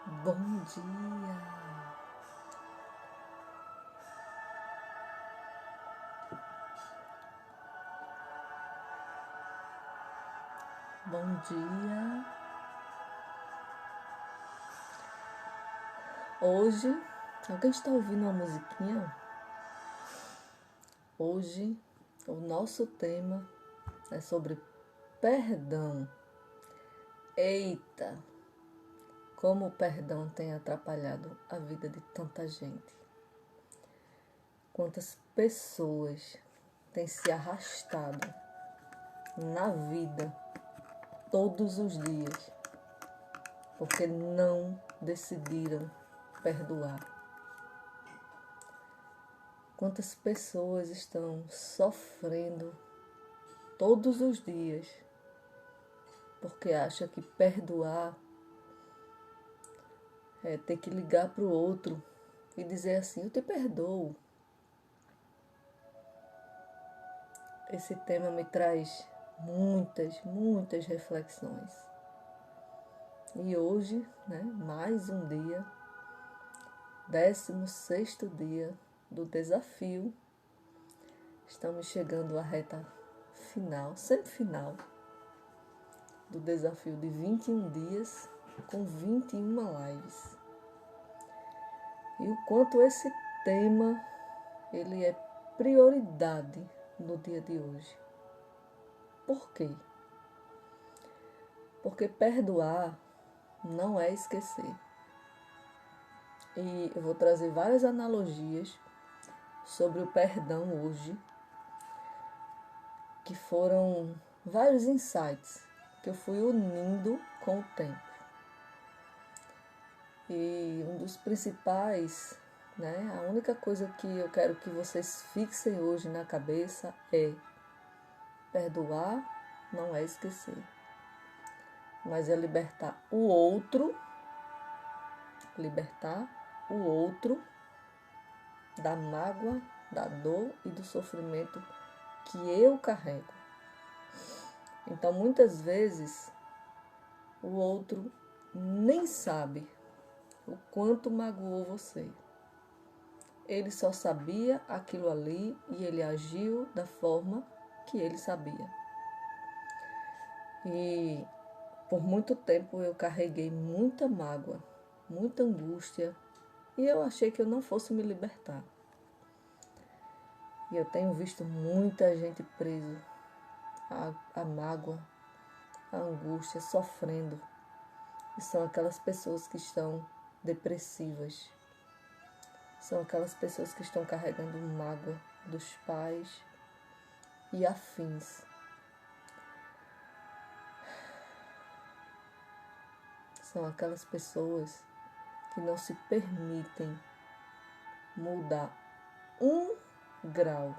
Bom dia! Bom dia! Hoje, alguém está ouvindo uma musiquinha? Hoje, o nosso tema é sobre perdão. Eita! Como o perdão tem atrapalhado a vida de tanta gente. Quantas pessoas têm se arrastado na vida todos os dias porque não decidiram perdoar. Quantas pessoas estão sofrendo todos os dias porque acham que perdoar é ter que ligar para o outro e dizer assim, eu te perdoo. Esse tema me traz muitas reflexões. E hoje, mais um dia, 16º dia do desafio. Estamos chegando à reta final, sempre final, do desafio de 21 dias com 21 lives. E o quanto esse tema ele é prioridade no dia de hoje. Por quê? Porque perdoar não é esquecer. E eu vou trazer várias analogias sobre o perdão hoje, que foram vários insights que eu fui unindo com o tempo. E um dos principais, a única coisa que eu quero que vocês fixem hoje na cabeça é: perdoar não é esquecer, mas é libertar o outro da mágoa, da dor e do sofrimento que eu carrego. Então, muitas vezes, o outro nem sabe o quanto magoou você. Ele só sabia aquilo ali e ele agiu da forma que ele sabia. E por muito tempo eu carreguei muita mágoa, muita angústia, e eu achei que eu não fosse me libertar. E eu tenho visto muita gente preso à mágoa, à angústia, sofrendo. E são aquelas pessoas que estão depressivas. São aquelas pessoas que estão carregando mágoa dos pais e afins. São aquelas pessoas que não se permitem mudar 1 grau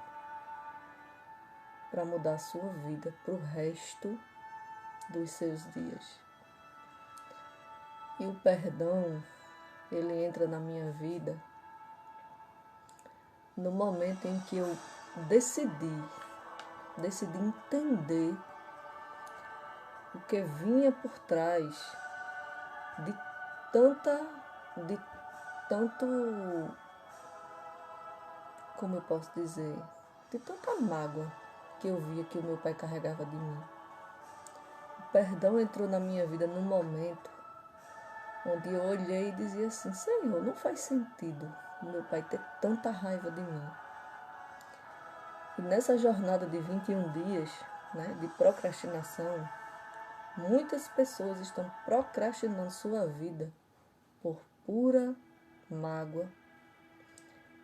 para mudar a sua vida para o resto dos seus dias. E o perdão, ele entra na minha vida no momento em que eu decidi entender o que vinha por trás de tanto, como eu posso dizer, de tanta mágoa que eu via que o meu pai carregava de mim. O perdão entrou na minha vida num momento onde eu olhei e dizia assim, Senhor, não faz sentido o meu pai ter tanta raiva de mim. E nessa jornada de 21 dias, de procrastinação, muitas pessoas estão procrastinando sua vida por pura mágoa,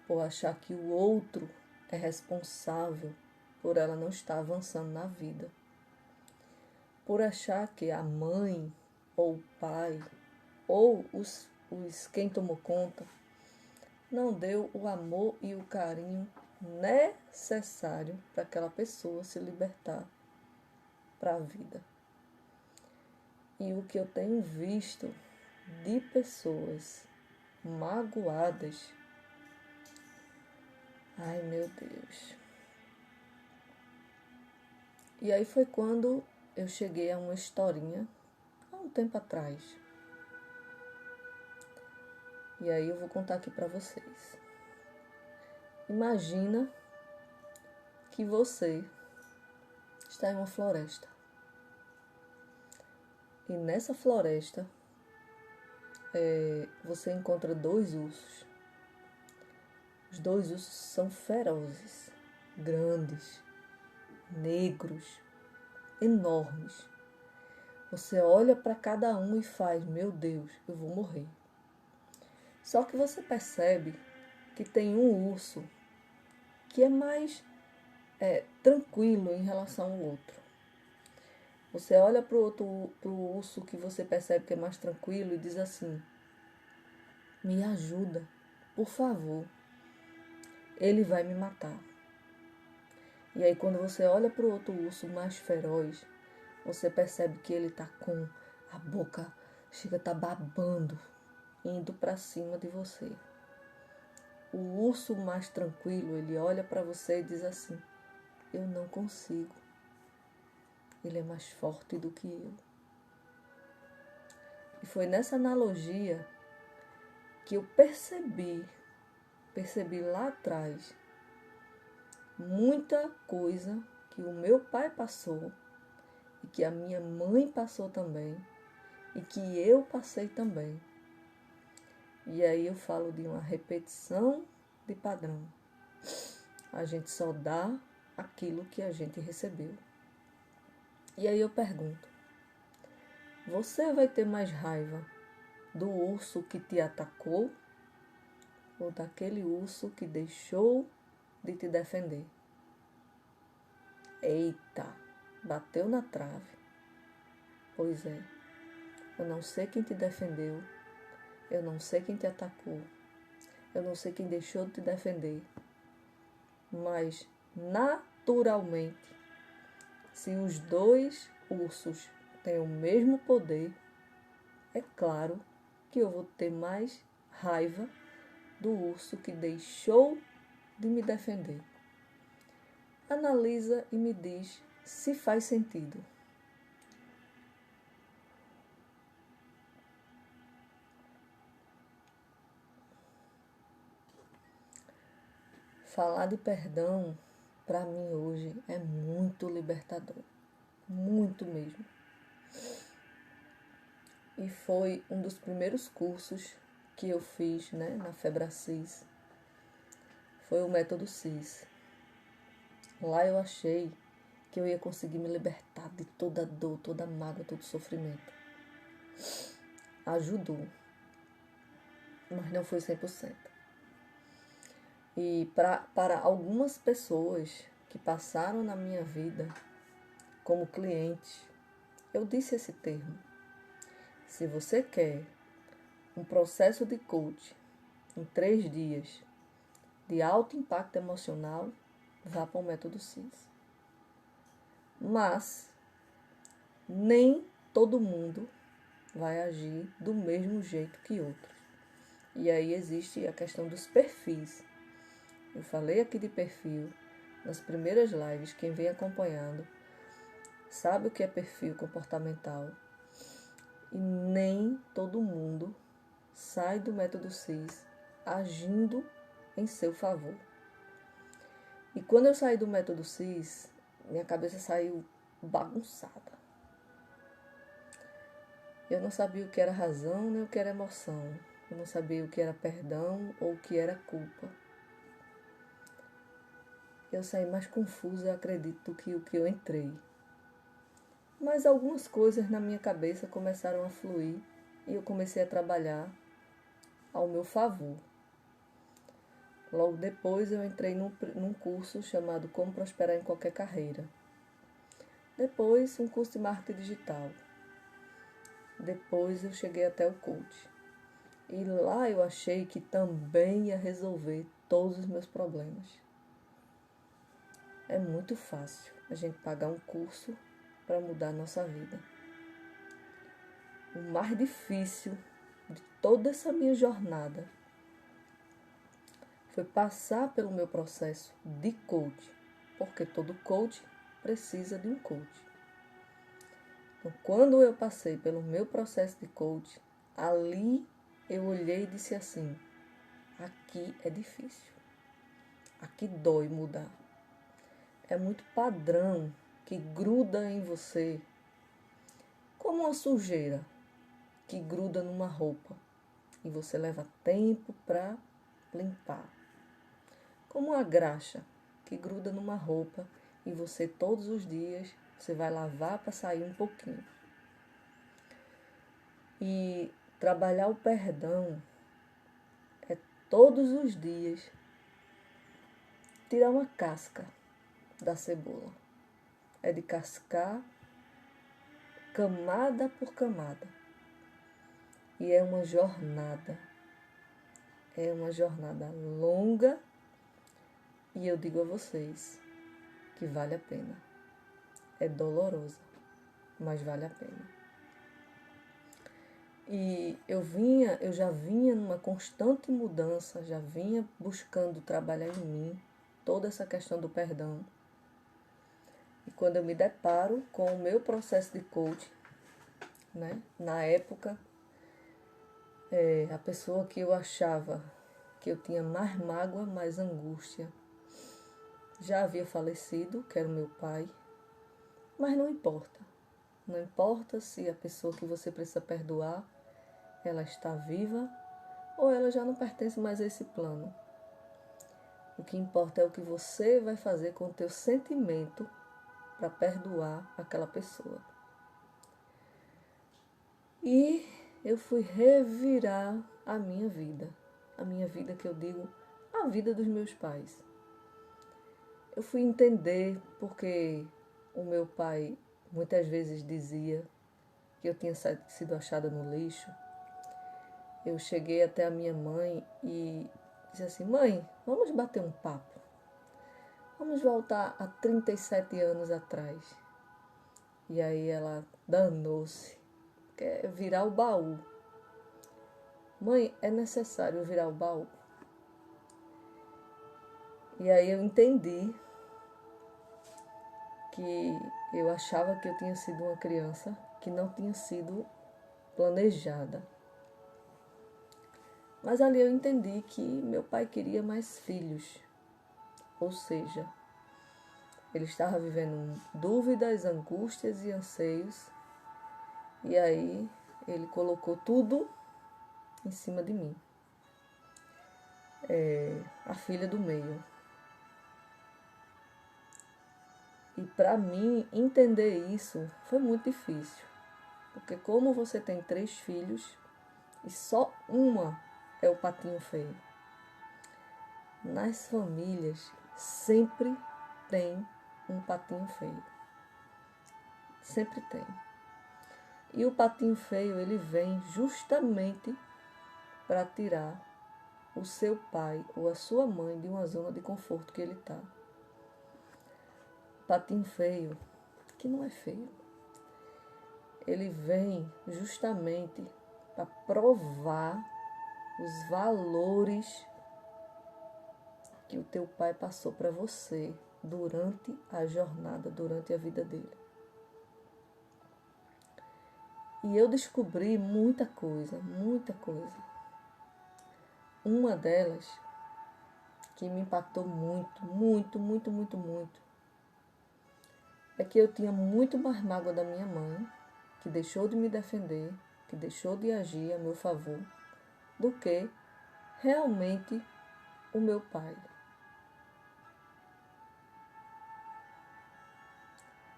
por achar que o outro é responsável por ela não estar avançando na vida, por achar que a mãe ou o pai ou os quem tomou conta não deu o amor e o carinho necessário para aquela pessoa se libertar para a vida. E o que eu tenho visto de pessoas magoadas, ai meu Deus. E aí foi quando eu cheguei a uma historinha, há um tempo atrás, E aí eu vou contar aqui para vocês. Imagina que você está em uma floresta. E nessa floresta você encontra 2 ursos. Os 2 ursos são ferozes, grandes, negros, enormes. Você olha para cada um e faz: meu Deus, eu vou morrer. Só que você percebe que tem um urso que é mais tranquilo em relação ao outro. Você olha para o urso que você percebe que é mais tranquilo e diz assim: me ajuda, por favor, ele vai me matar. E aí quando você olha para o outro urso mais feroz, você percebe que ele está com a boca, chega a estar babando, indo para cima de você. O urso mais tranquilo, ele olha para você e diz assim: eu não consigo. Ele é mais forte do que eu. E foi nessa analogia que eu percebi lá atrás muita coisa que o meu pai passou e que a minha mãe passou também e que eu passei também. E aí eu falo de uma repetição de padrão. A gente só dá aquilo que a gente recebeu. E aí eu pergunto: você vai ter mais raiva do urso que te atacou ou daquele urso que deixou de te defender? Eita, bateu na trave. Pois é, eu não sei quem te defendeu, eu não sei quem te atacou, eu não sei quem deixou de te defender, mas naturalmente, se os 2 ursos têm o mesmo poder, é claro que eu vou ter mais raiva do urso que deixou de me defender. Analisa e me diz se faz sentido. Falar de perdão, para mim hoje, é muito libertador. Muito mesmo. E foi um dos primeiros cursos que eu fiz, na Febracis. Foi o método CIS. Lá eu achei que eu ia conseguir me libertar de toda dor, toda mágoa, todo sofrimento. Ajudou, mas não foi 100%. E para algumas pessoas que passaram na minha vida como cliente, eu disse esse termo: se você quer um processo de coach em 3 dias de alto impacto emocional, vá para o método CIS. Mas nem todo mundo vai agir do mesmo jeito que outros. E aí existe a questão dos perfis. Eu falei aqui de perfil nas primeiras lives. Quem vem acompanhando sabe o que é perfil comportamental. E nem todo mundo sai do método CIS agindo em seu favor. E quando eu saí do método CIS, minha cabeça saiu bagunçada. Eu não sabia o que era razão nem o que era emoção. Eu não sabia o que era perdão ou o que era culpa. Eu saí mais confusa, eu acredito, do que o que eu entrei. Mas algumas coisas na minha cabeça começaram a fluir e eu comecei a trabalhar ao meu favor. Logo depois eu entrei num curso chamado Como Prosperar em Qualquer Carreira. Depois um curso de marketing digital. Depois eu cheguei até o coach. E lá eu achei que também ia resolver todos os meus problemas. É muito fácil a gente pagar um curso para mudar a nossa vida. O mais difícil de toda essa minha jornada foi passar pelo meu processo de coach, porque todo coach precisa de um coach. Então, quando eu passei pelo meu processo de coach, ali eu olhei e disse assim: aqui é difícil, aqui dói mudar. É muito padrão que gruda em você, como uma sujeira que gruda numa roupa e você leva tempo para limpar. Como uma graxa que gruda numa roupa e você todos os dias você vai lavar para sair um pouquinho. E trabalhar o perdão é todos os dias tirar uma casca da cebola. É de cascar camada por camada. E é uma jornada. É uma jornada longa. E eu digo a vocês que vale a pena. É dolorosa, mas vale a pena. E eu já vinha numa constante mudança, já vinha buscando trabalhar em mim toda essa questão do perdão. E quando eu me deparo com o meu processo de coaching, né, na época, a pessoa que eu achava que eu tinha mais mágoa, mais angústia, já havia falecido, que era o meu pai, mas não importa. Não importa se a pessoa que você precisa perdoar, ela está viva ou ela já não pertence mais a esse plano. O que importa é o que você vai fazer com o teu sentimento para perdoar aquela pessoa. E eu fui revirar a minha vida que eu digo, a vida dos meus pais. Eu fui entender porque o meu pai muitas vezes dizia que eu tinha sido achada no lixo. Eu cheguei até a minha mãe e disse assim: mãe, vamos bater um papo. Vamos voltar a 37 anos atrás. E aí ela danou-se. Quer virar o baú. Mãe, é necessário virar o baú. E aí eu entendi que eu achava que eu tinha sido uma criança que não tinha sido planejada. Mas ali eu entendi que meu pai queria mais filhos. Ou seja, ele estava vivendo dúvidas, angústias e anseios. E aí ele colocou tudo em cima de mim. A filha do meio. E para mim entender isso foi muito difícil. Porque como você tem 3 filhos e só uma é o patinho feio. Nas famílias sempre tem um patinho feio. Sempre tem. E o patinho feio, ele vem justamente para tirar o seu pai ou a sua mãe de uma zona de conforto que ele está. Patinho feio, que não é feio, ele vem justamente para provar os valores que o teu pai passou para você durante a jornada, durante a vida dele. E eu descobri muita coisa, muita coisa. Uma delas que me impactou muito, muito, muito, muito, muito, é que eu tinha muito mais mágoa da minha mãe, que deixou de me defender, que deixou de agir a meu favor, do que realmente o meu pai.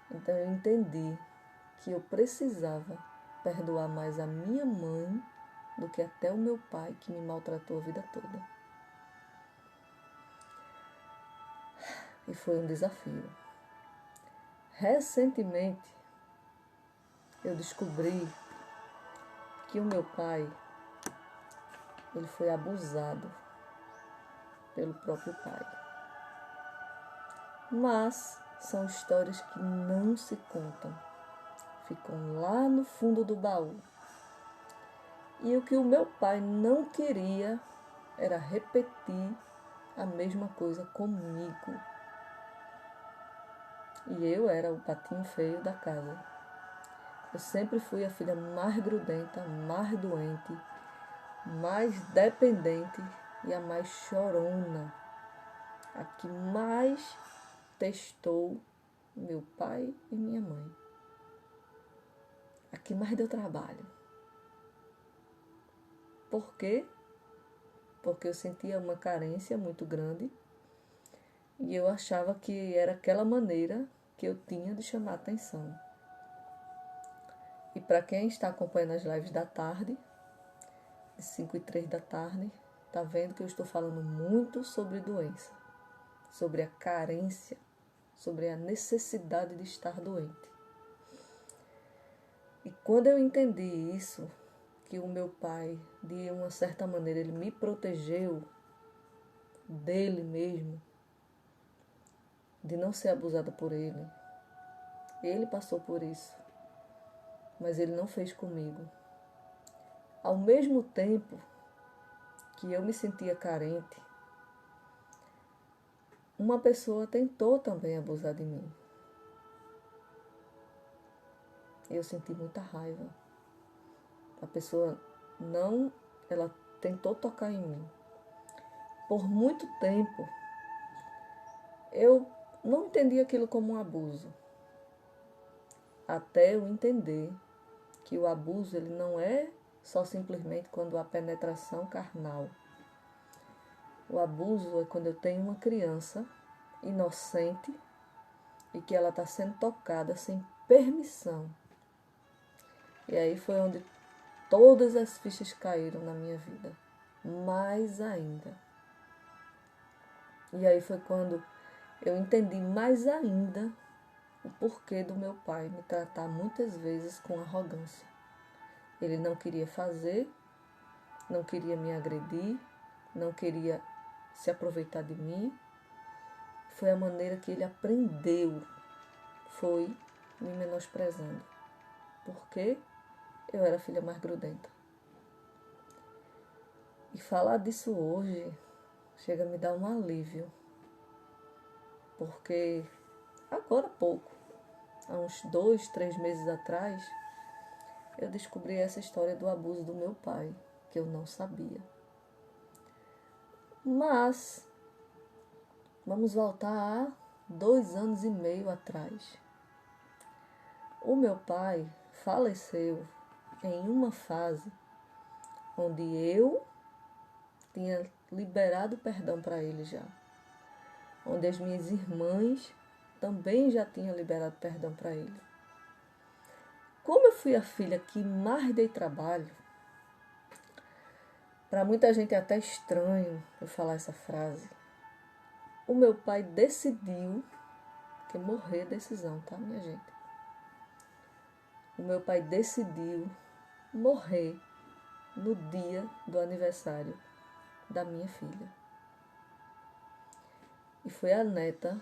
Então eu entendi que eu precisava perdoar mais a minha mãe do que até o meu pai, que me maltratou a vida toda. E foi um desafio. Recentemente, eu descobri que o meu pai, ele foi abusado pelo próprio pai. Mas são histórias que não se contam. Ficam lá no fundo do baú. E o que o meu pai não queria era repetir a mesma coisa comigo. E eu era o patinho feio da casa. Eu sempre fui a filha mais grudenta, mais doente, mais dependente e a mais chorona, a que mais testou meu pai e minha mãe, a que mais deu trabalho. Por quê? Porque eu sentia uma carência muito grande e eu achava que era aquela maneira que eu tinha de chamar a atenção. E para quem está acompanhando as lives da tarde, de 5 e 3 da tarde, está vendo que eu estou falando muito sobre doença, sobre a carência, sobre a necessidade de estar doente. E quando eu entendi isso, que o meu pai, de uma certa maneira, ele me protegeu dele mesmo, de não ser abusada por ele. Ele passou por isso, mas ele não fez comigo. Ao mesmo tempo que eu me sentia carente, uma pessoa tentou também abusar de mim. Eu senti muita raiva. A pessoa ela tentou tocar em mim. Por muito tempo, eu não entendi aquilo como um abuso. Até eu entender que o abuso ele não é só simplesmente quando há penetração carnal. O abuso é quando eu tenho uma criança inocente e que ela está sendo tocada sem permissão. E aí foi onde todas as fichas caíram na minha vida. Mais ainda. E aí foi quando eu entendi mais ainda o porquê do meu pai me tratar muitas vezes com arrogância. Ele não queria fazer, não queria me agredir, não queria se aproveitar de mim. Foi a maneira que ele aprendeu, foi me menosprezando. Porque eu era a filha mais grudenta. E falar disso hoje chega a me dar um alívio. Porque agora há pouco, há uns 2, 3 meses atrás, eu descobri essa história do abuso do meu pai, que eu não sabia. Mas, vamos voltar a 2 anos e meio atrás. O meu pai faleceu em uma fase onde eu tinha liberado perdão para ele já. Onde as minhas irmãs também já tinham liberado perdão para ele. Como eu fui a filha que mais dei trabalho, para muita gente é até estranho eu falar essa frase, o meu pai decidiu, que morrer é decisão, tá, minha gente? O meu pai decidiu morrer no dia do aniversário da minha filha. E foi a neta,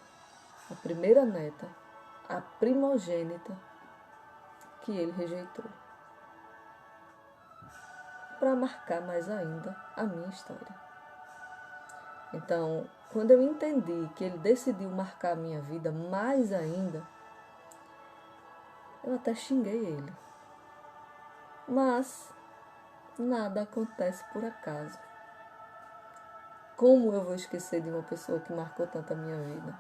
a primeira neta, a primogênita, que ele rejeitou. Para marcar mais ainda a minha história. Então, quando eu entendi que ele decidiu marcar a minha vida mais ainda, eu até xinguei ele. Mas nada acontece por acaso. Como eu vou esquecer de uma pessoa que marcou tanto a minha vida?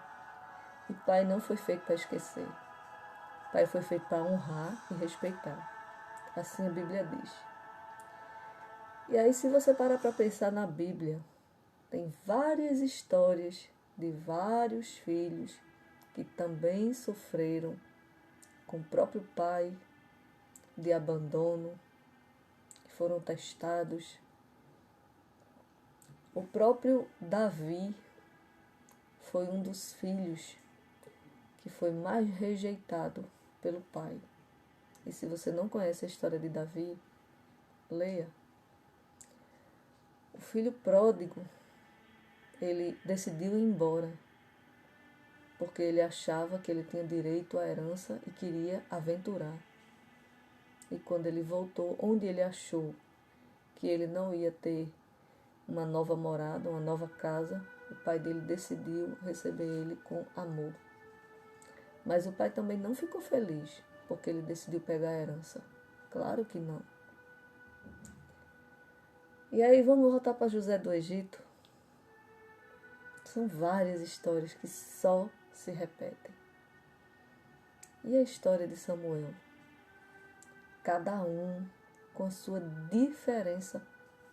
E pai não foi feito para esquecer. Pai foi feito para honrar e respeitar. Assim a Bíblia diz. E aí, se você parar para pensar na Bíblia, tem várias histórias de vários filhos que também sofreram com o próprio pai de abandono, que foram testados. O próprio Davi foi um dos filhos que foi mais rejeitado pelo pai. E se você não conhece a história de Davi, leia. O filho pródigo, ele decidiu ir embora, porque ele achava que ele tinha direito à herança e queria aventurar. E quando ele voltou, onde ele achou que ele não ia ter uma nova morada, uma nova casa, o pai dele decidiu receber ele com amor. Mas o pai também não ficou feliz porque ele decidiu pegar a herança. Claro que não. E aí vamos voltar para José do Egito. São várias histórias que só se repetem. E a história de Samuel? Cada um com a sua diferença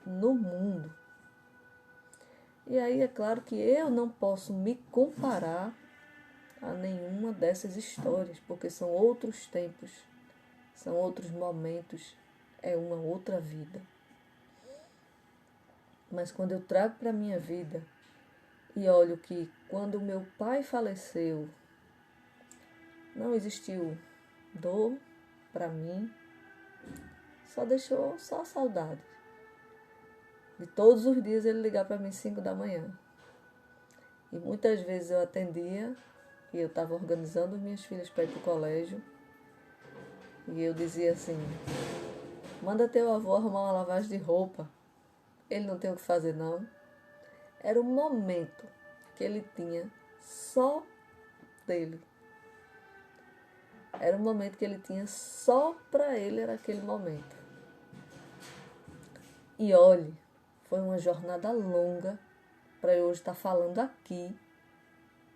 no mundo. E aí é claro que eu não posso me comparar a nenhuma dessas histórias, porque são outros tempos, são outros momentos, é uma outra vida. Mas quando eu trago para a minha vida e olho que quando meu pai faleceu, não existiu dor para mim, só deixou só saudade. De todos os dias ele ligar para mim 5 da manhã. E muitas vezes eu atendia e eu estava organizando minhas filhas para ir para o colégio. E eu dizia assim, manda teu avô arrumar uma lavagem de roupa. Ele não tem o que fazer não. Era o momento que ele tinha só dele. Era o momento que ele tinha só para ele, era aquele momento. E olhe, foi uma jornada longa para eu hoje estar falando aqui,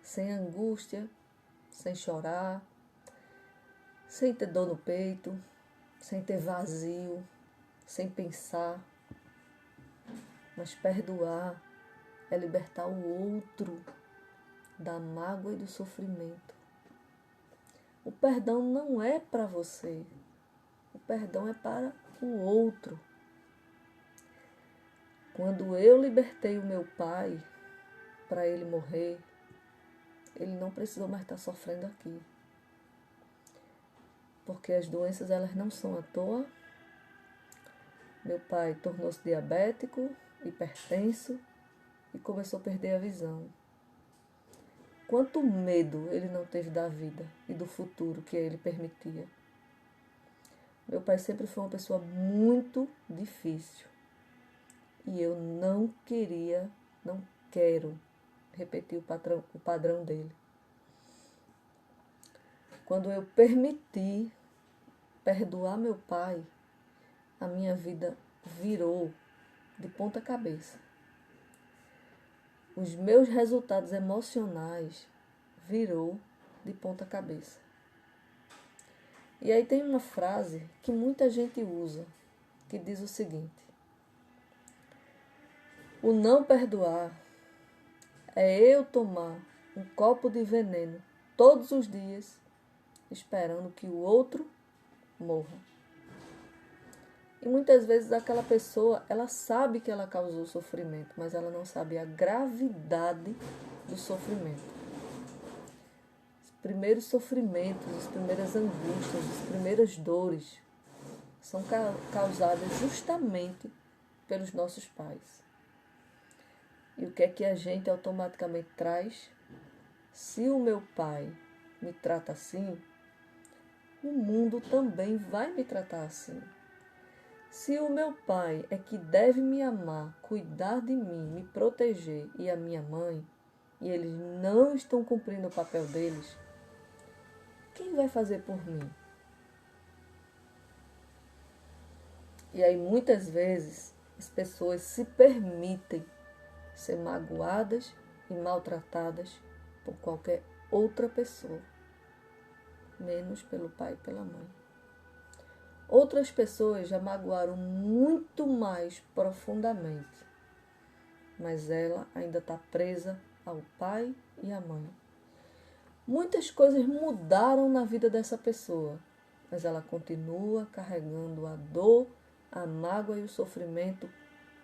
sem angústia, sem chorar, sem ter dor no peito, sem ter vazio, sem pensar. Mas perdoar é libertar o outro da mágoa e do sofrimento. O perdão não é para você, o perdão é para o outro. Quando eu libertei o meu pai para ele morrer, ele não precisou mais estar sofrendo aqui. Porque as doenças elas não são à toa. Meu pai tornou-se diabético, hipertenso e começou a perder a visão. Quanto medo ele não teve da vida e do futuro que ele permitia. Meu pai sempre foi uma pessoa muito difícil. E eu não queria, não quero repetir o padrão dele. Quando eu permiti perdoar meu pai, a minha vida virou de ponta cabeça. Os meus resultados emocionais virou de ponta cabeça. E aí tem uma frase que muita gente usa, que diz o seguinte: o não perdoar é eu tomar um copo de veneno todos os dias, esperando que o outro morra. E muitas vezes aquela pessoa, ela sabe que ela causou sofrimento, mas ela não sabe a gravidade do sofrimento. Os primeiros sofrimentos, as primeiras angústias, as primeiras dores são causadas justamente pelos nossos pais. E o que é que a gente automaticamente traz? Se o meu pai me trata assim, o mundo também vai me tratar assim. Se o meu pai é que deve me amar, cuidar de mim, me proteger, e a minha mãe, e eles não estão cumprindo o papel deles, quem vai fazer por mim? E aí muitas vezes as pessoas se permitem ser magoadas e maltratadas por qualquer outra pessoa, menos pelo pai e pela mãe. Outras pessoas já magoaram muito mais profundamente, mas ela ainda está presa ao pai e à mãe. Muitas coisas mudaram na vida dessa pessoa, mas ela continua carregando a dor, a mágoa e o sofrimento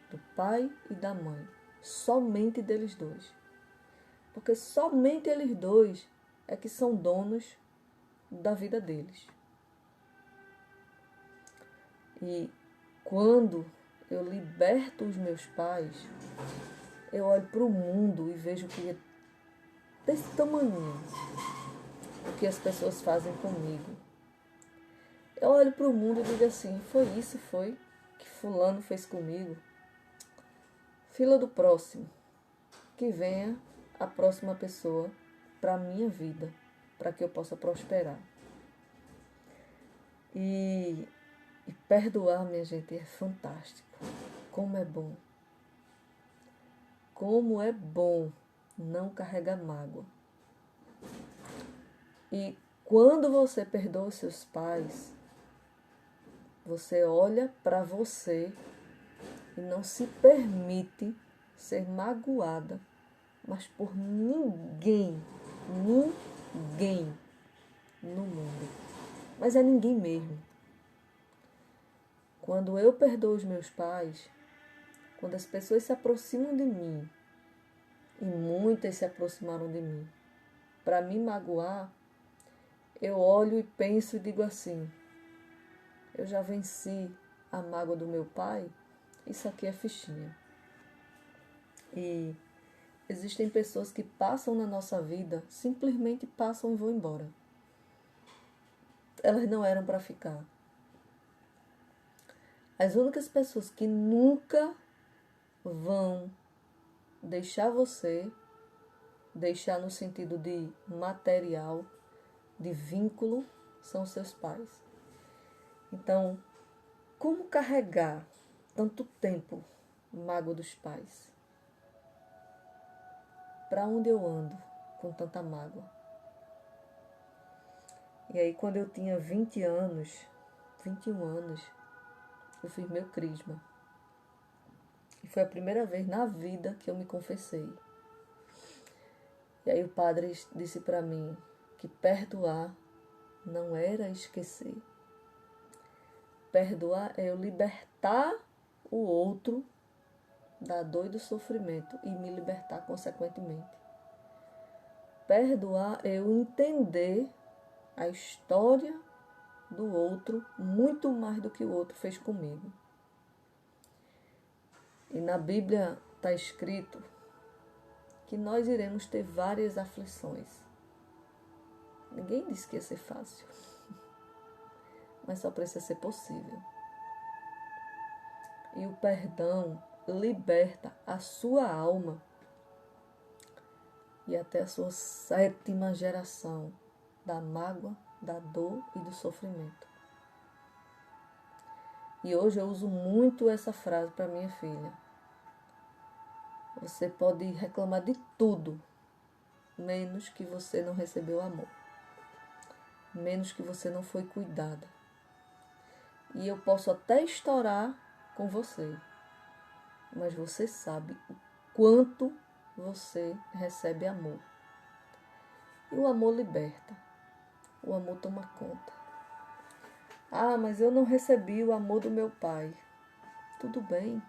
do pai e da mãe. Somente deles dois. Porque somente eles dois é que são donos da vida deles. E quando eu liberto os meus pais, eu olho para o mundo e vejo que é desse tamanho o que as pessoas fazem comigo. Eu olho para o mundo e digo assim, foi que fulano fez comigo. Fila do próximo, que venha a próxima pessoa para a minha vida, para que eu possa prosperar. E perdoar, minha gente, é fantástico. Como é bom. Como é bom não carregar mágoa. E quando você perdoa os seus pais, você olha para você e não se permite ser magoada, mas por ninguém no mundo. Mas é ninguém mesmo. Quando eu perdoo os meus pais, quando as pessoas se aproximam de mim, e muitas se aproximaram de mim, para me magoar, eu olho e penso e digo assim: eu já venci a mágoa do meu pai, isso aqui é fichinha. E existem pessoas que passam na nossa vida, simplesmente passam e vão embora. Elas não eram para ficar. As únicas pessoas que nunca vão deixar você, deixar no sentido de material, de vínculo, são seus pais. Então, como carregar tanto tempo mágoa dos pais? Para onde eu ando com tanta mágoa? E aí, quando eu tinha 21 anos, eu fiz meu crisma. E foi a primeira vez na vida que eu me confessei. E aí o padre disse para mim que perdoar não era esquecer. Perdoar é eu libertar o outro da dor e do sofrimento e me libertar consequentemente. Perdoar é eu entender a história do outro muito mais do que o outro fez comigo. E na Bíblia está escrito que nós iremos ter várias aflições. Ninguém disse que ia ser fácil, mas só precisa ser possível. E o perdão liberta a sua alma e até a sua 7ª geração da mágoa, da dor e do sofrimento. E hoje eu uso muito essa frase para minha filha. Você pode reclamar de tudo, menos que você não recebeu amor. Menos que você não foi cuidada. E eu posso até estourar com você, mas você sabe o quanto você recebe amor. E o amor liberta. O amor toma conta. Ah, mas eu não recebi o amor do meu pai. Tudo bem,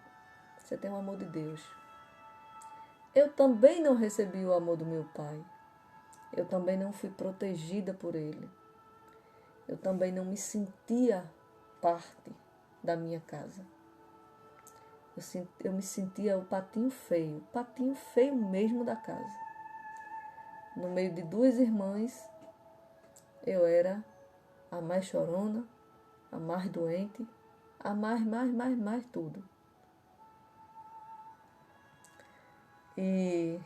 você tem o amor de Deus. Eu também não recebi o amor do meu pai. Eu também não fui protegida por ele. Eu também não me sentia parte da minha casa. Eu me sentia o patinho feio mesmo da casa. No meio de 2 irmãs, eu era a mais chorona, a mais doente, a mais tudo. E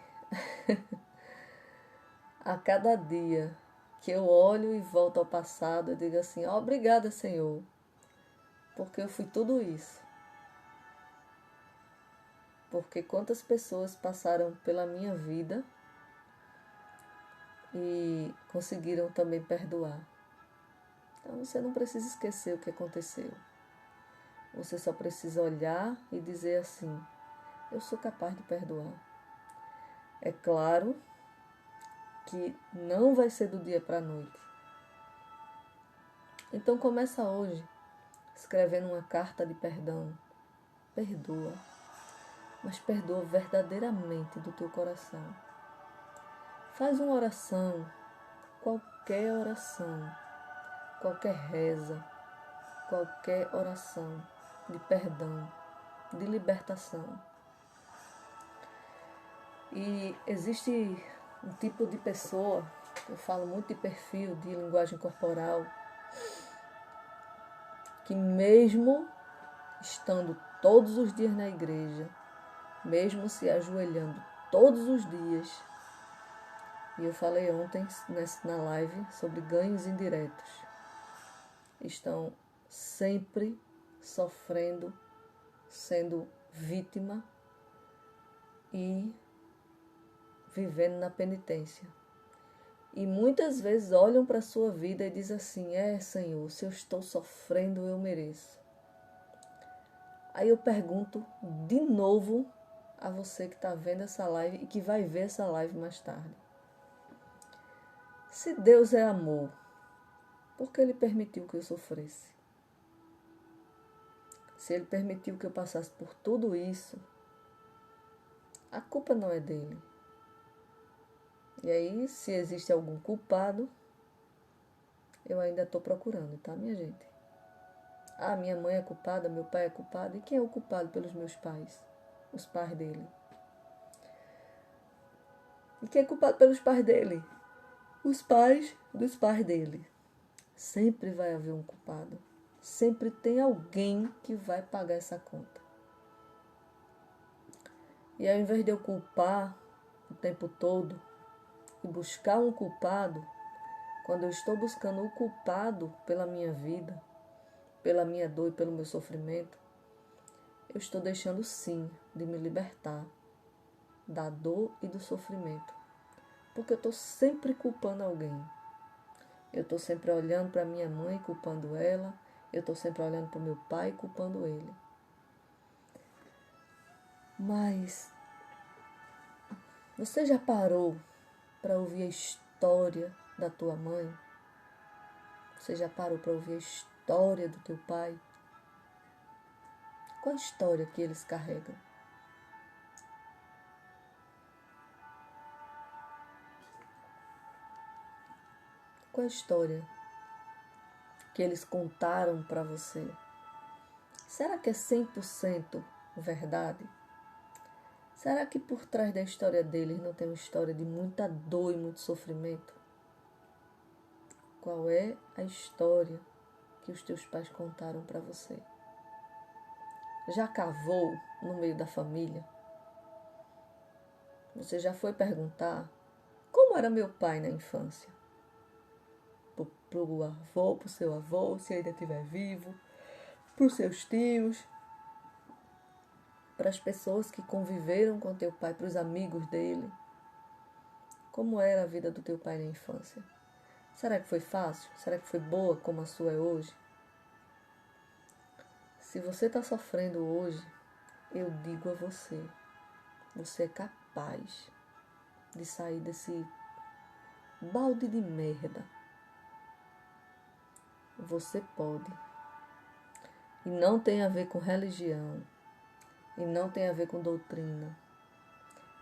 a cada dia que eu olho e volto ao passado, eu digo assim: obrigada, Senhor, porque eu fui tudo isso. Porque quantas pessoas passaram pela minha vida e conseguiram também perdoar. Então você não precisa esquecer o que aconteceu. Você só precisa olhar e dizer assim: eu sou capaz de perdoar. É claro que não vai ser do dia para a noite. Então começa hoje, escrevendo uma carta de perdão. Perdoa, mas perdoa verdadeiramente do teu coração. Faz uma oração, qualquer reza, qualquer oração de perdão, de libertação. E existe um tipo de pessoa, eu falo muito de perfil, de linguagem corporal, que mesmo estando todos os dias na igreja, mesmo se ajoelhando todos os dias, e eu falei ontem na live sobre ganhos indiretos, estão sempre sofrendo, sendo vítima e vivendo na penitência. E muitas vezes olham para a sua vida e dizem assim: Senhor, se eu estou sofrendo, eu mereço. Aí eu pergunto de novo a você que está vendo essa live e que vai ver essa live mais tarde. Se Deus é amor, por que Ele permitiu que eu sofresse? Se Ele permitiu que eu passasse por tudo isso, a culpa não é dele. E aí, se existe algum culpado, eu ainda estou procurando, tá, minha gente? Minha mãe é culpada, meu pai é culpado. E quem é o culpado pelos meus pais? Os pais dele. E quem é culpado pelos pais dele? Os pais dos pais dele. Sempre vai haver um culpado. Sempre tem alguém que vai pagar essa conta. E ao invés de eu culpar o tempo todo e buscar um culpado, quando eu estou buscando o culpado pela minha vida, pela minha dor e pelo meu sofrimento, eu estou deixando sim de me libertar da dor e do sofrimento. Porque eu estou sempre culpando alguém. Eu estou sempre olhando para minha mãe, culpando ela. Eu estou sempre olhando para o meu pai, culpando ele. Mas você já parou para ouvir a história da tua mãe? Você já parou para ouvir a história do teu pai? Qual a história que eles carregam? Qual a história que eles contaram para você? Será que é 100% verdade? Será que por trás da história deles não tem uma história de muita dor e muito sofrimento? Qual é a história que os teus pais contaram para você? Já cavou no meio da família? Você já foi perguntar como era meu pai na infância? Pro avô, pro seu avô, se ainda estiver vivo, pros seus tios, para as pessoas que conviveram com teu pai, para os amigos dele. Como era a vida do teu pai na infância? Será que foi fácil? Será que foi boa como a sua é hoje? Se você está sofrendo hoje, eu digo a você, você é capaz de sair desse balde de merda. Você pode. E não tem a ver com religião. E não tem a ver com doutrina.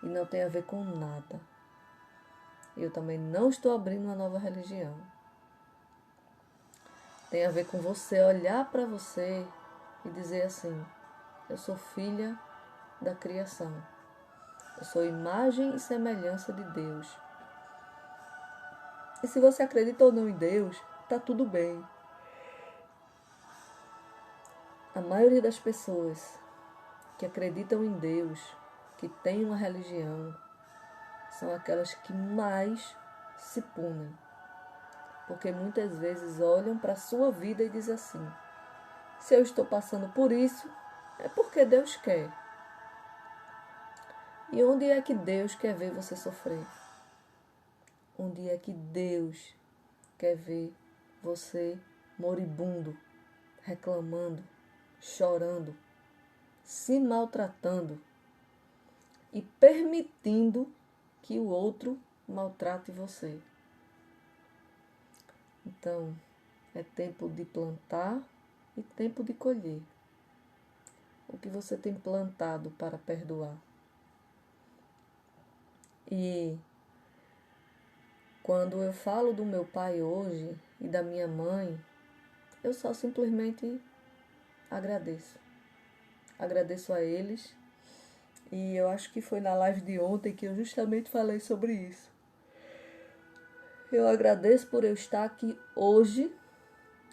E não tem a ver com nada. Eu também não estou abrindo uma nova religião. Tem a ver com você olhar para você e dizer assim: eu sou filha da criação. Eu sou imagem e semelhança de Deus. E se você acredita ou não em Deus, tá tudo bem. A maioria das pessoas que acreditam em Deus, que têm uma religião, são aquelas que mais se punem. Porque muitas vezes olham para a sua vida e dizem assim: se eu estou passando por isso, é porque Deus quer. E onde é que Deus quer ver você sofrer? Onde é que Deus quer ver você moribundo, reclamando, chorando, se maltratando e permitindo que o outro maltrate você? Então, é tempo de plantar e tempo de colher. O que você tem plantado para perdoar? E quando eu falo do meu pai hoje e da minha mãe, eu só simplesmente agradeço. Agradeço a eles. E eu acho que foi na live de ontem que eu justamente falei sobre isso. Eu agradeço por eu estar aqui hoje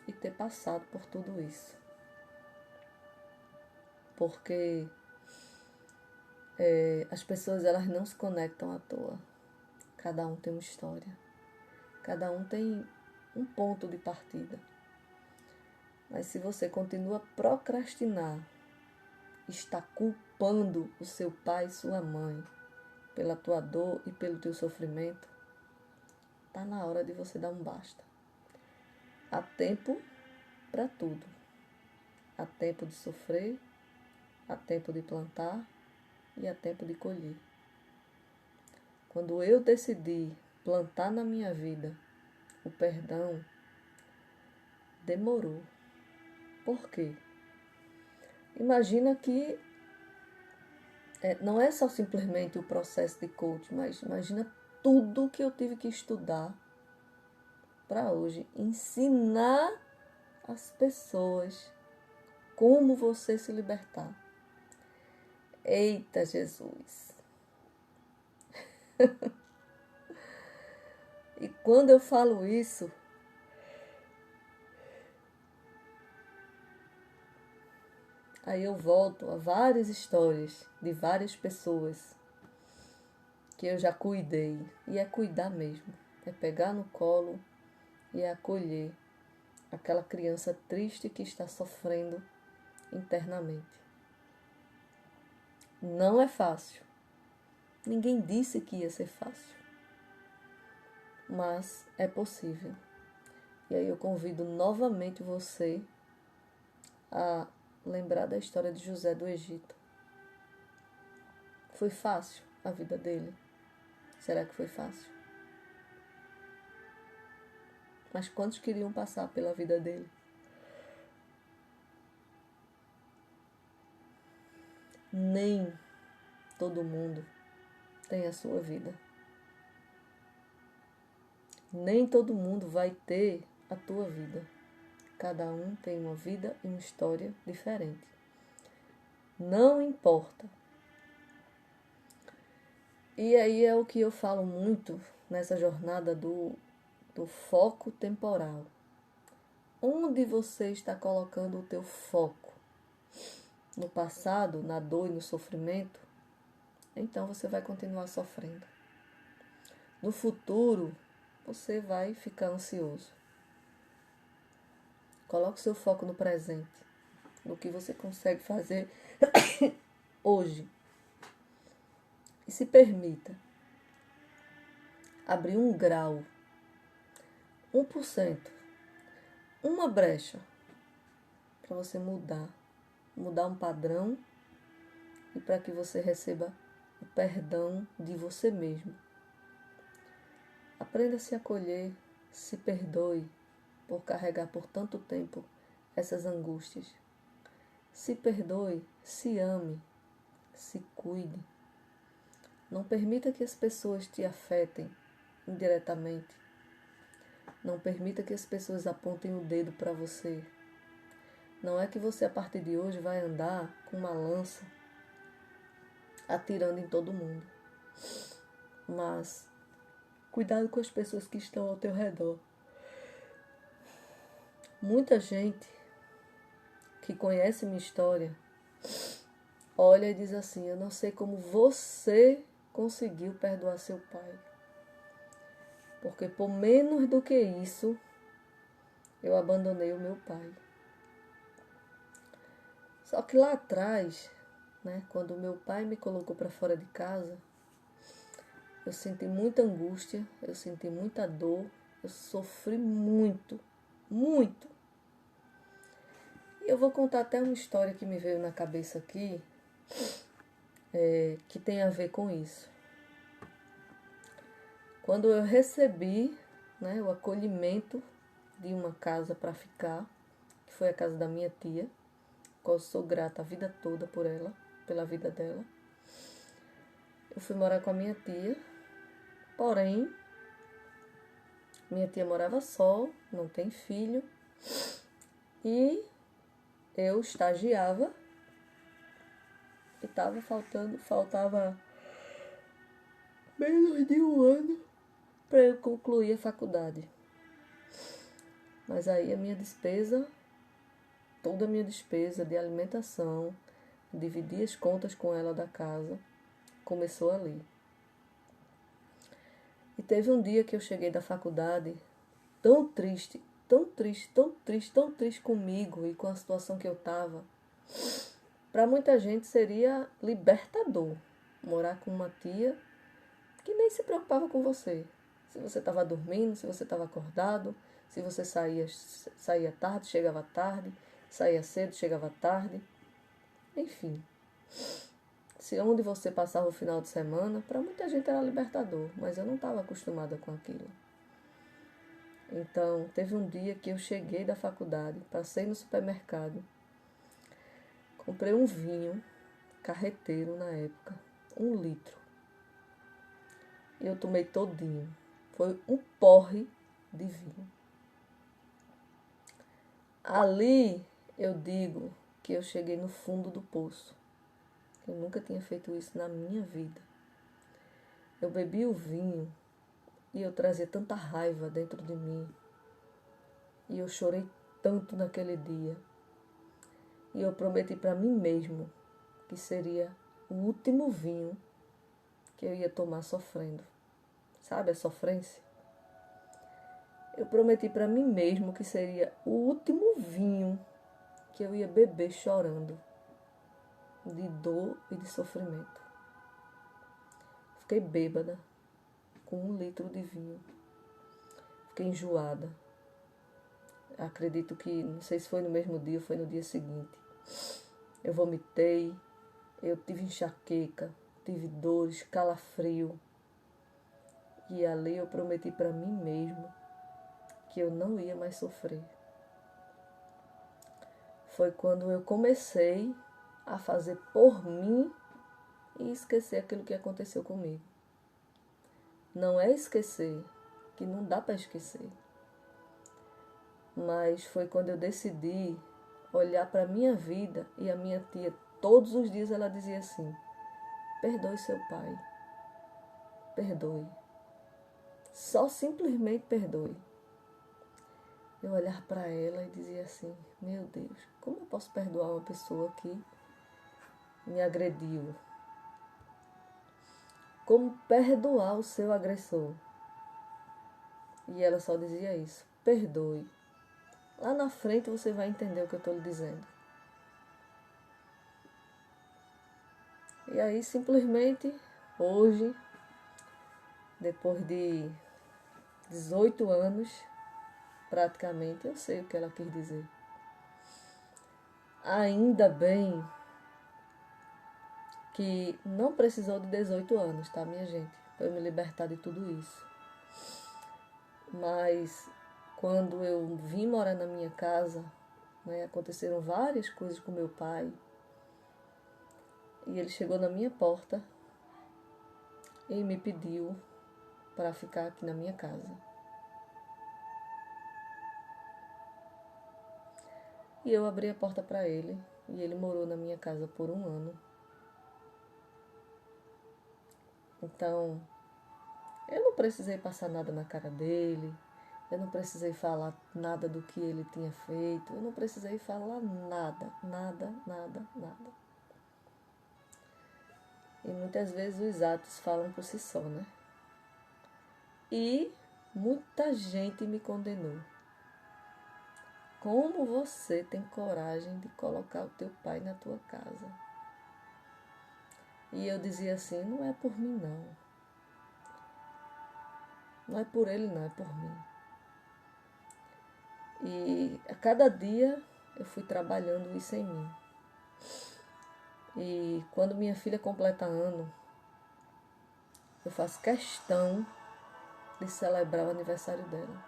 e ter passado por tudo isso. Porque as pessoas elas não se conectam à toa. Cada um tem uma história. Cada um tem um ponto de partida. Mas se você continua a procrastinar, está culpando culpando o seu pai e sua mãe pela tua dor e pelo teu sofrimento, tá na hora de você dar um basta. Há tempo para tudo. Há tempo de sofrer, há tempo de plantar e há tempo de colher. Quando eu decidi plantar na minha vida o perdão, demorou. Por quê? Imagina que não é só simplesmente o processo de coach, mas imagina tudo que eu tive que estudar para hoje ensinar as pessoas como você se libertar. Eita Jesus! E quando eu falo isso, aí eu volto a várias histórias de várias pessoas que eu já cuidei. E é cuidar mesmo. É pegar no colo e acolher aquela criança triste que está sofrendo internamente. Não é fácil. Ninguém disse que ia ser fácil. Mas é possível. E aí eu convido novamente você a lembrar da história de José do Egito. Foi fácil a vida dele? Será que foi fácil? Mas quantos queriam passar pela vida dele? Nem todo mundo tem a sua vida. Nem todo mundo vai ter a tua vida. Cada um tem uma vida e uma história diferente. Não importa. E aí é o que eu falo muito nessa jornada do foco temporal. Onde você está colocando o teu foco? No passado, na dor e no sofrimento? Então você vai continuar sofrendo. No futuro, você vai ficar ansioso. Coloque seu foco no presente, no que você consegue fazer hoje. E se permita abrir um grau, 1%, uma brecha, para você mudar um padrão e para que você receba o perdão de você mesmo. Aprenda a se acolher, se perdoe por carregar por tanto tempo essas angústias. Se perdoe, se ame, se cuide. Não permita que as pessoas te afetem indiretamente. Não permita que as pessoas apontem o dedo para você. Não é que você, a partir de hoje, vai andar com uma lança atirando em todo mundo. Mas cuidado com as pessoas que estão ao teu redor. Muita gente que conhece minha história olha e diz assim: eu não sei como você conseguiu perdoar seu pai. Porque por menos do que isso, eu abandonei o meu pai. Só que lá atrás, quando meu pai me colocou para fora de casa, eu senti muita angústia, eu senti muita dor, eu sofri muito, muito. E eu vou contar até uma história que me veio na cabeça aqui, que tem a ver com isso. Quando eu recebi o acolhimento de uma casa para ficar, que foi a casa da minha tia, qual eu sou grata a vida toda por ela, pela vida dela. Eu fui morar com a minha tia, porém, minha tia morava só, não tem filho, e eu estagiava e faltava menos de um ano para eu concluir a faculdade. Mas aí a minha despesa, toda a minha despesa de alimentação, dividir as contas com ela da casa, começou ali. E teve um dia que eu cheguei da faculdade tão triste, tão triste, tão triste, tão triste comigo e com a situação que eu estava. Para muita gente seria libertador morar com uma tia que nem se preocupava com você. Se você estava dormindo, se você estava acordado, se você saía tarde, chegava tarde, saía cedo, chegava tarde. Enfim, se onde você passava o final de semana, para muita gente era libertador, mas eu não estava acostumada com aquilo. Então, teve um dia que eu cheguei da faculdade, passei no supermercado, comprei um vinho, carreteiro na época, 1 litro. E eu tomei todinho. Foi um porre de vinho. Ali eu digo que eu cheguei no fundo do poço. Eu nunca tinha feito isso na minha vida. Eu bebi o vinho e eu trazia tanta raiva dentro de mim. E eu chorei tanto naquele dia. E eu prometi para mim mesmo que seria o último vinho que eu ia tomar sofrendo. Sabe a sofrência? Eu prometi para mim mesmo que seria o último vinho que eu ia beber chorando, de dor e de sofrimento. Fiquei bêbada, com 1 litro de vinho. Fiquei enjoada. Acredito que, não sei se foi no mesmo dia ou foi no dia seguinte. Eu vomitei, eu tive enxaqueca, tive dores, calafrio. E ali eu prometi para mim mesmo que eu não ia mais sofrer. Foi quando eu comecei a fazer por mim e esquecer aquilo que aconteceu comigo. Não é esquecer, que não dá para esquecer. Mas foi quando eu decidi olhar para a minha vida e a minha tia, todos os dias ela dizia assim: perdoe seu pai, perdoe. Só simplesmente perdoe. Eu olhar para ela e dizia assim: meu Deus, como eu posso perdoar uma pessoa que me agrediu? Como perdoar o seu agressor? E ela só dizia isso: perdoe. Lá na frente você vai entender o que eu estou lhe dizendo. E aí, simplesmente, hoje, depois de 18 anos, praticamente, eu sei o que ela quis dizer. Ainda bem que não precisou de 18 anos, tá, minha gente? Para eu me libertar de tudo isso. Mas quando eu vim morar na minha casa, né, aconteceram várias coisas com meu pai. E ele chegou na minha porta e me pediu para ficar aqui na minha casa. E eu abri a porta para ele e ele morou na minha casa por 1 ano. Então, eu não precisei passar nada na cara dele, eu não precisei falar nada do que ele tinha feito, eu não precisei falar nada, nada, nada, nada. E muitas vezes os atos falam por si só, né? E muita gente me condenou. Como você tem coragem de colocar o teu pai na tua casa? E eu dizia assim: não é por mim não. Não é por ele não, é por mim. E a cada dia eu fui trabalhando isso em mim. E quando minha filha completa ano, eu faço questão de celebrar o aniversário dela.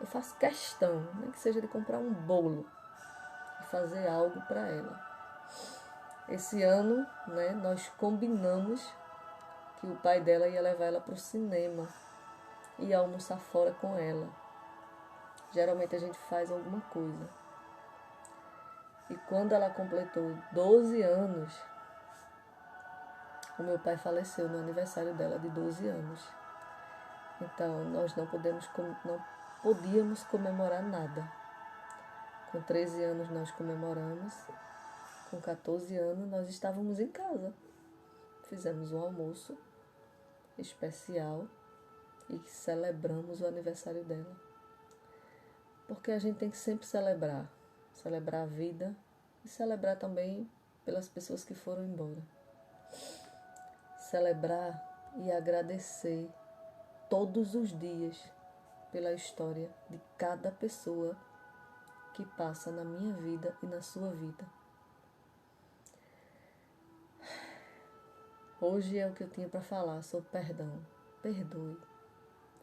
Eu faço questão, nem que seja de comprar um bolo e fazer algo para ela. Esse ano, né, nós combinamos que o pai dela ia levar ela para o cinema e ia almoçar fora com ela. Geralmente a gente faz alguma coisa. E quando ela completou 12 anos, o meu pai faleceu no aniversário dela de 12 anos. Então nós não podíamos comemorar nada. Com 13 anos nós comemoramos, com 14 anos nós estávamos em casa. Fizemos um almoço especial e celebramos o aniversário dela. Porque a gente tem que sempre celebrar a vida e celebrar também pelas pessoas que foram embora. Celebrar e agradecer todos os dias pela história de cada pessoa que passa na minha vida e na sua vida. Hoje é o que eu tinha para falar sobre perdão. Perdoe.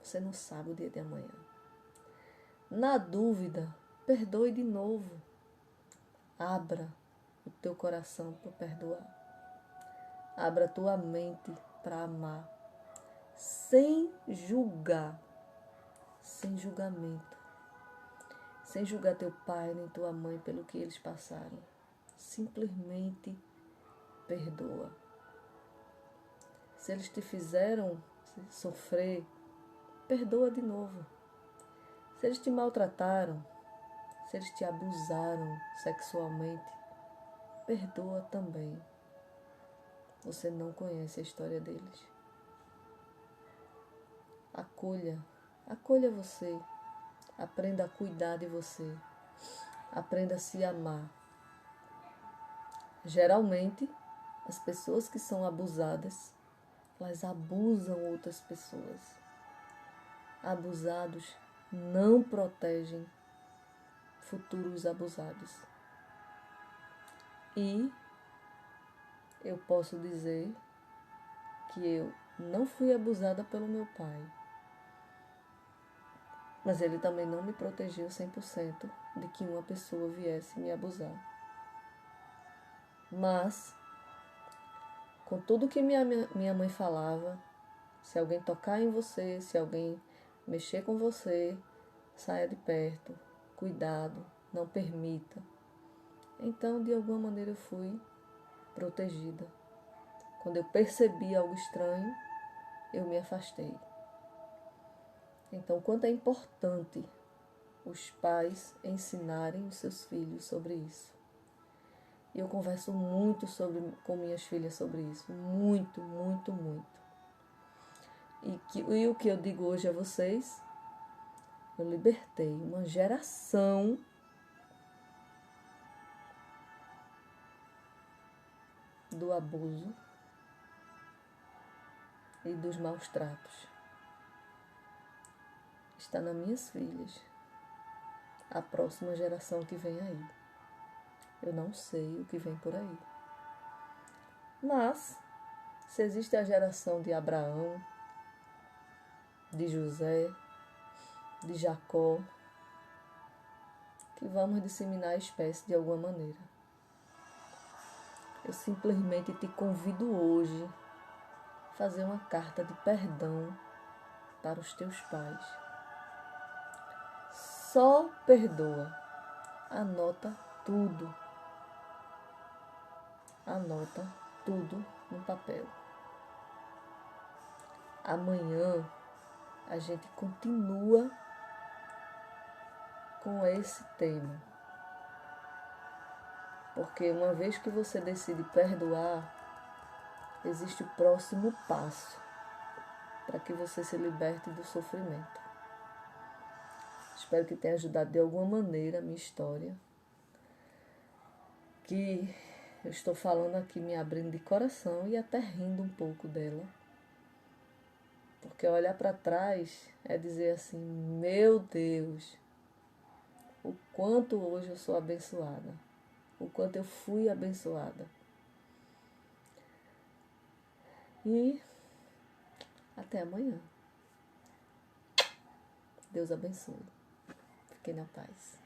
Você não sabe o dia de amanhã. Na dúvida, perdoe de novo. Abra o teu coração para perdoar. Abra a tua mente para amar. Sem julgar. Sem julgamento. Sem julgar teu pai nem tua mãe pelo que eles passaram. Simplesmente perdoa. Se eles te fizeram sofrer, perdoa de novo. Se eles te maltrataram, se eles te abusaram sexualmente, perdoa também. Você não conhece a história deles. Acolha você. Aprenda a cuidar de você. Aprenda a se amar. Geralmente, as pessoas que são abusadas, elas abusam outras pessoas. Abusados não protegem futuros abusados. E eu posso dizer que eu não fui abusada pelo meu pai. Mas ele também não me protegeu 100% de que uma pessoa viesse me abusar. Mas, com tudo que minha mãe falava, se alguém tocar em você, se alguém mexer com você, saia de perto, cuidado, não permita. Então, de alguma maneira, eu fui protegida. Quando eu percebi algo estranho, eu me afastei. Então, quanto é importante os pais ensinarem os seus filhos sobre isso. E eu converso muito com minhas filhas sobre isso. Muito, muito, muito. E o que eu digo hoje a vocês, eu libertei uma geração do abuso e dos maus tratos. Está nas minhas filhas. A próxima geração que vem aí. Eu não sei o que vem por aí. Mas, se existe a geração de Abraão, de José, de Jacó, que vamos disseminar a espécie de alguma maneira. Eu simplesmente te convido hoje a fazer uma carta de perdão para os teus pais. Só perdoa. Anota tudo. Anota tudo no papel. Amanhã a gente continua com esse tema. Porque uma vez que você decide perdoar, existe o próximo passo para que você se liberte do sofrimento. Espero que tenha ajudado de alguma maneira a minha história. Que eu estou falando aqui, me abrindo de coração e até rindo um pouco dela. Porque olhar para trás é dizer assim, meu Deus, o quanto hoje eu sou abençoada. O quanto eu fui abençoada. E até amanhã. Deus abençoe. Fiquem na paz.